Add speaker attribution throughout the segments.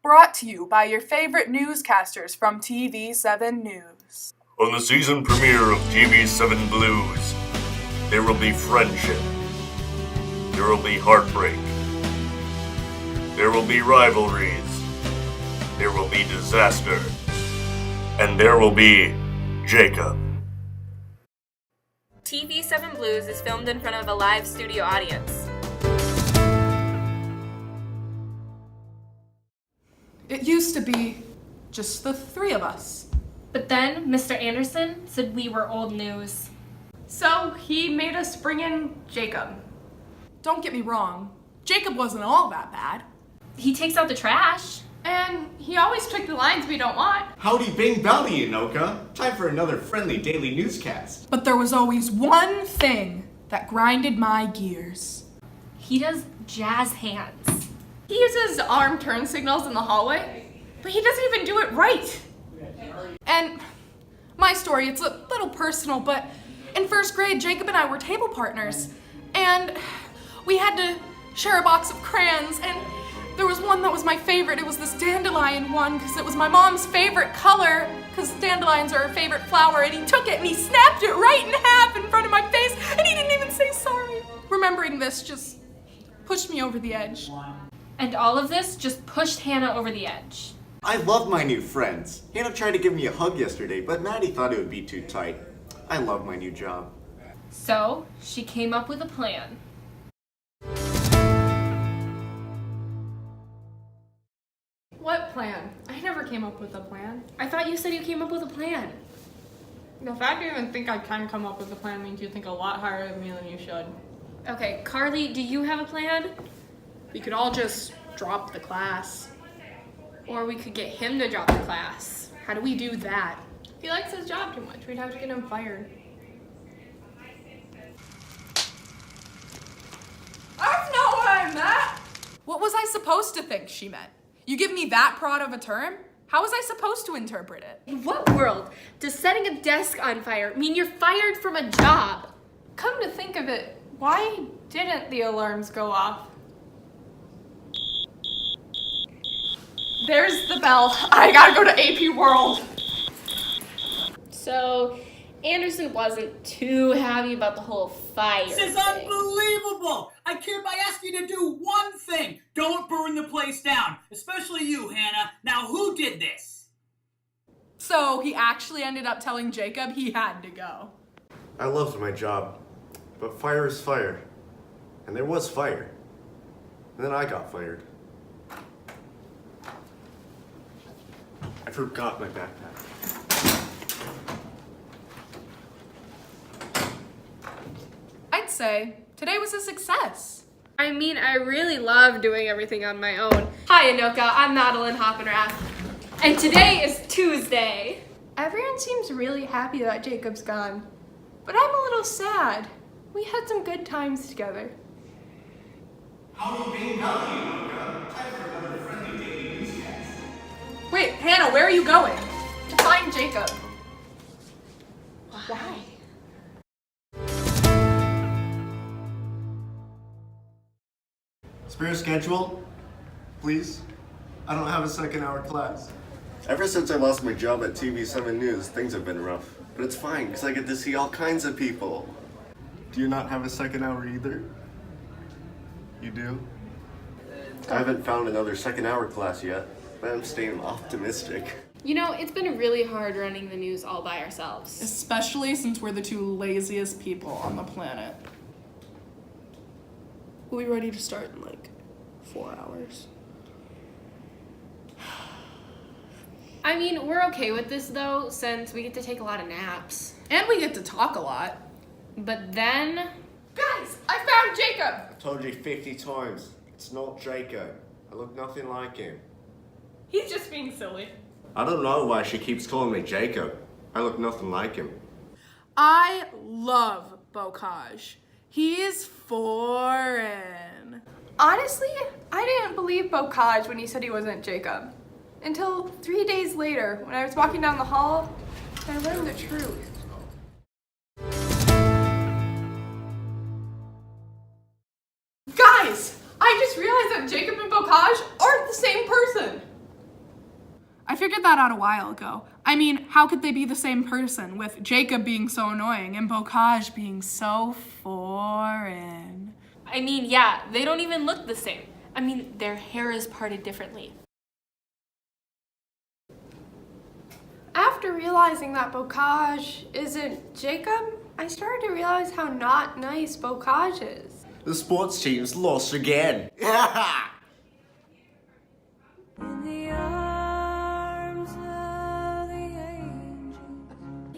Speaker 1: Brought to you by your favorite newscasters from TV7 News.
Speaker 2: On the season premiere of TV7 Blues, there will be friendship. There will be heartbreak. There will be rivalries. There will be disaster. And there will be Jacob.
Speaker 3: TV7 Blues is filmed in front of a live studio audience.
Speaker 1: It used to be just the three of us.
Speaker 4: But then Mr. Anderson said we were old news.
Speaker 5: So he made us bring in Jacob.
Speaker 1: Don't get me wrong, Jacob wasn't all that bad.
Speaker 4: He takes out the trash.
Speaker 5: And he always took the lines we don't want.
Speaker 6: Howdy bing bowdy, Anoka. Time for another friendly daily newscast.
Speaker 1: But there was always one thing that grinded my gears.
Speaker 4: He does jazz hands.
Speaker 5: He uses arm turn signals in the hallway, but he doesn't even do it right.
Speaker 1: And my story, it's a little personal, but in first grade, Jacob and I were table partners. And we had to share a box of crayons, and there was one that was my favorite. It was this dandelion one, because it was my mom's favorite color, because dandelions are her favorite flower, and he took it and he snapped it right in half in front of my face, and he didn't even say sorry. Remembering this just pushed me over the edge.
Speaker 4: And all of this just pushed Hannah over the edge.
Speaker 6: I love my new friends. Hannah tried to give me a hug yesterday, but Maddie thought it would be too tight. I love my new job.
Speaker 4: So she came up with a plan.
Speaker 5: What plan? I never came up with a plan.
Speaker 4: I thought you said you came up with a plan.
Speaker 5: The fact you even think I can come up with a plan means you think a lot higher of me than you should.
Speaker 4: Okay, Carly, do you have a plan?
Speaker 5: We could all just drop the class.
Speaker 4: Or we could get him to drop the class. How do we do that?
Speaker 5: If he likes his job too much, we'd have to get him fired. That's not what I meant!
Speaker 1: What was I supposed to think she meant? You give me that broad of a term? How was I supposed to interpret it?
Speaker 4: In what world does setting a desk on fire mean you're fired from a job?
Speaker 5: Come to think of it, why didn't the alarms go off? There's the bell. I gotta go to AP World.
Speaker 4: So, Anderson wasn't too happy about the whole fire
Speaker 7: This is
Speaker 4: thing.
Speaker 7: unbelievable! I hereby ask you to do one thing. Don't burn the place down. Especially you, Hannah. Now, who did this?
Speaker 1: So he actually ended up telling Jacob he had to go.
Speaker 6: I loved my job, but fire is fire. And there was fire. And then I got fired. I forgot my backpack.
Speaker 1: I'd say today was a success.
Speaker 4: I mean, I really love doing everything on my own. Hi, Anoka. I'm Madeline Hoppenrath. And today is Tuesday.
Speaker 5: Everyone seems really happy that Jacob's gone, but I'm a little sad. We had some good times together.
Speaker 6: Howdy bing bowdy, Anoka. Time for another friendly daily newscast.
Speaker 1: Wait, Hannah, where are you going?
Speaker 5: To find Jacob.
Speaker 4: Why?
Speaker 6: Spare schedule, please. I don't have a second hour class. Ever since I lost my job at TV7 News, things have been rough. But it's fine, because I get to see all kinds of people. Do you not have a second hour either? You do? I haven't found another second hour class yet, but I'm staying optimistic.
Speaker 4: You know, it's been really hard running the news all by ourselves.
Speaker 1: Especially since we're the two laziest people on the planet. We'll be ready to start in like 4 hours.
Speaker 4: I mean, we're okay with this though, since we get to take a lot of naps.
Speaker 1: And we get to talk a lot.
Speaker 4: But then,
Speaker 5: Guys, I found Jacob!
Speaker 6: I told you 50 times, it's not Jacob. I look nothing like him.
Speaker 5: He's just being silly.
Speaker 6: I don't know why she keeps calling me Jacob. I look nothing like him.
Speaker 1: I love Bocage. He is foreign.
Speaker 5: Honestly, I didn't believe Bocage when he said he wasn't Jacob. Until 3 days later, when I was walking down the hall, I learned the truth. Guys, I just realized that Jacob and Bocage aren't the same person.
Speaker 1: figured that out a while ago. I mean, how could they be the same person with Jacob being so annoying and Bocage being so foreign?
Speaker 4: I mean, yeah, they don't even look the same. I mean, their hair is parted differently.
Speaker 5: After realizing that Bocage isn't Jacob, I started to realize how not nice Bocage is.
Speaker 6: The sports team's lost again.
Speaker 4: He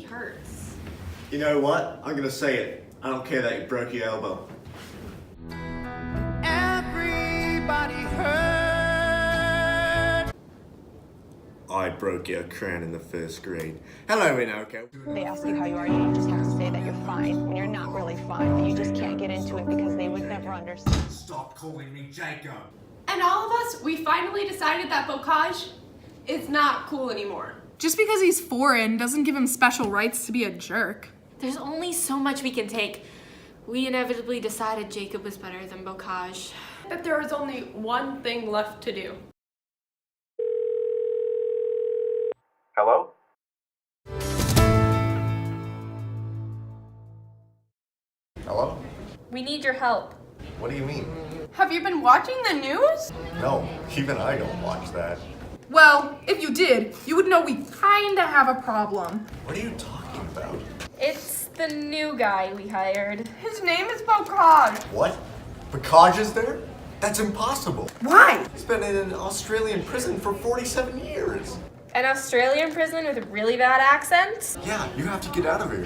Speaker 4: hurts.
Speaker 6: You know what? I'm gonna say it. I don't care that you broke your elbow. Everybody hurt. I broke your crown in the first grade. Hello, Anoka.
Speaker 8: They ask you how you are, you just have to say that you're fine when you're not really fine, but you just can't get into it because they would never understand.
Speaker 7: Stop calling me Jacob.
Speaker 5: And all of us, we finally decided that Bocage is not cool anymore.
Speaker 1: Just because he's foreign doesn't give him special rights to be a jerk.
Speaker 4: There's only so much we can take. We inevitably decided Jacob was better than Bocage.
Speaker 5: That there was only one thing left to do.
Speaker 6: Hello? Hello?
Speaker 4: We need your help.
Speaker 6: What do you mean?
Speaker 5: Have you been watching the news?
Speaker 6: No, even I don't watch that.
Speaker 1: Well, if you did, you would know we kinda have a problem.
Speaker 6: What are you talking about?
Speaker 4: It's the new guy we hired.
Speaker 5: His name is Bocage.
Speaker 6: What? Bocage is there? That's impossible.
Speaker 1: Why?
Speaker 6: He's been in an Australian prison for 47 years.
Speaker 4: An Australian prison with really bad accents?
Speaker 6: Yeah, you have to get out of here.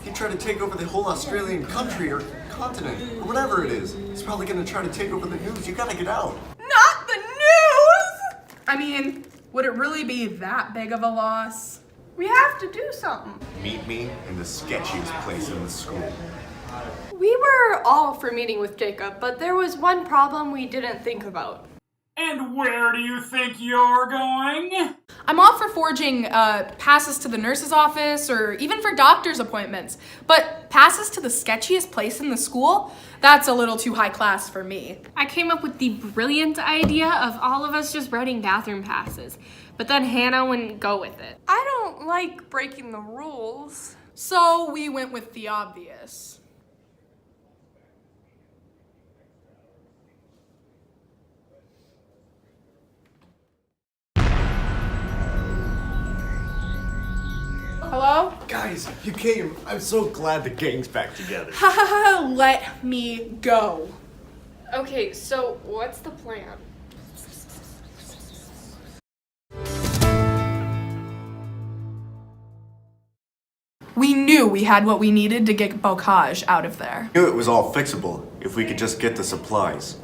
Speaker 6: He tried to take over the whole Australian country or continent or whatever it is. He's probably gonna try to take over the news. You gotta get out.
Speaker 5: Not the news!
Speaker 1: I mean, would it really be that big of a loss?
Speaker 5: We have to do something.
Speaker 6: Meet me in the sketchiest place in the school.
Speaker 5: We were all for meeting with Jacob, but there was one problem we didn't think about.
Speaker 7: And where do you think you're going?
Speaker 1: I'm all for forging passes to the nurse's office or even for doctor's appointments, but passes to the sketchiest place in the school? That's a little too high class for me.
Speaker 4: I came up with the brilliant idea of all of us just writing bathroom passes, but then Hannah wouldn't go with it.
Speaker 5: I don't like breaking the rules.
Speaker 1: So we went with the obvious. Hello?
Speaker 6: Guys, you came. I'm so glad the gang's back together.
Speaker 1: Let me go.
Speaker 4: Okay, so what's the plan?
Speaker 1: We knew we had what we needed to get Bocage out of there.
Speaker 6: Knew it was all fixable if we could just get the supplies.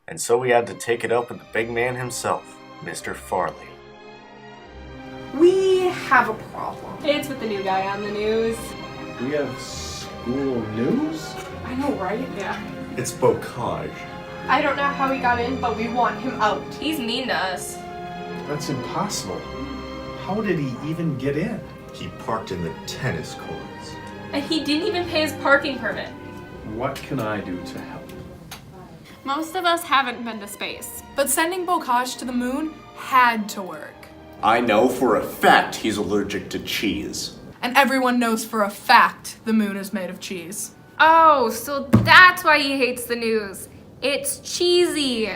Speaker 6: And so we had to take it up with the big man himself, Mr. Farley.
Speaker 1: We have a problem.
Speaker 4: It's with the new guy on the news.
Speaker 9: We have school news?
Speaker 1: I know, right?
Speaker 4: Yeah.
Speaker 6: It's Bocage.
Speaker 5: I don't know how he got in, but we want him out.
Speaker 4: He's mean to us.
Speaker 9: That's impossible. How did he even get in?
Speaker 6: He parked in the tennis courts.
Speaker 4: And he didn't even pay his parking permit.
Speaker 9: What can I do to help?
Speaker 4: Most of us haven't been to space.
Speaker 1: But sending Bocage to the moon had to work.
Speaker 6: I know for a fact he's allergic to cheese.
Speaker 1: And everyone knows for a fact the moon is made of cheese.
Speaker 4: Oh, so that's why he hates the news. It's cheesy.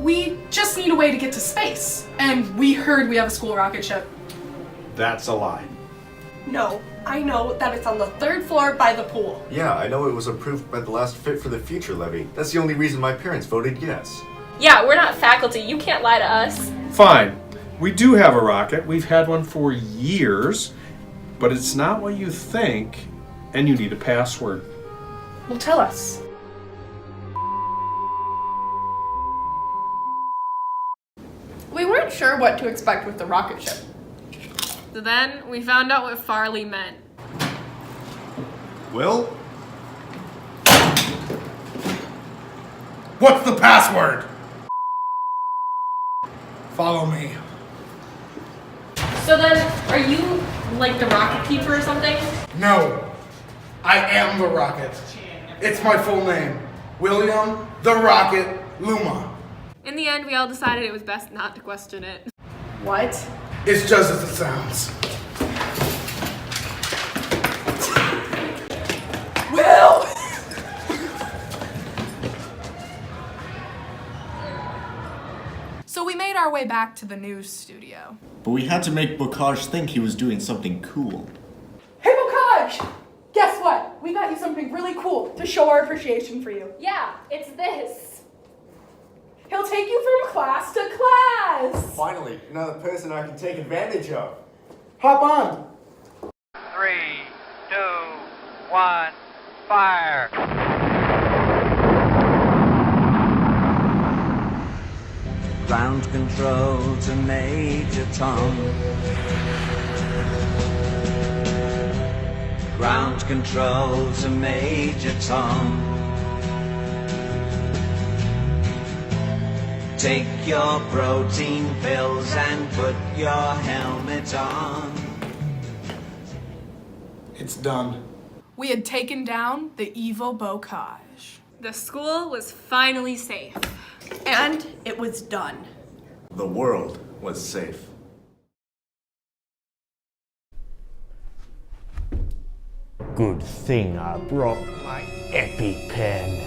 Speaker 1: We just need a way to get to space. And we heard we have a school rocket ship.
Speaker 9: That's a lie.
Speaker 5: No, I know that it's on the 3rd floor by the pool.
Speaker 6: Yeah, I know it was approved by the last Fit for the Future levy. That's the only reason my parents voted yes.
Speaker 4: Yeah, we're not faculty. You can't lie to us.
Speaker 9: Fine. We do have a rocket. We've had one for years, but it's not what you think, and you need a password.
Speaker 1: Well, tell us.
Speaker 5: We weren't sure what to expect with the rocket ship.
Speaker 4: So then we found out what Farley meant.
Speaker 6: Will?
Speaker 10: What's the password? Follow me.
Speaker 4: So then, are you like the rocket keeper or something?
Speaker 10: No, I am the Rocket. It's my full name. William the Rocket Luma.
Speaker 4: In the end, we all decided it was best not to question it.
Speaker 5: What?
Speaker 10: It's just as it sounds.
Speaker 5: Will!
Speaker 1: So we made our way back to the news studio.
Speaker 6: But we had to make Bocage think he was doing something cool.
Speaker 5: Hey, Bocage! Guess what? We got you something really cool to show our appreciation for you.
Speaker 4: Yeah, it's this.
Speaker 5: He'll take you from class to class!
Speaker 6: Finally, another person I can take advantage of.
Speaker 10: Hop on.
Speaker 11: 3, 2, 1, fire!
Speaker 12: Ground control to Major Tom. Ground control to Major Tom. Take your protein pills and put your helmet on.
Speaker 10: It's done.
Speaker 1: We had taken down the evil Bocage.
Speaker 4: The school was finally safe.
Speaker 5: And it was done.
Speaker 6: The world was safe.
Speaker 13: Good thing I brought my EpiPen.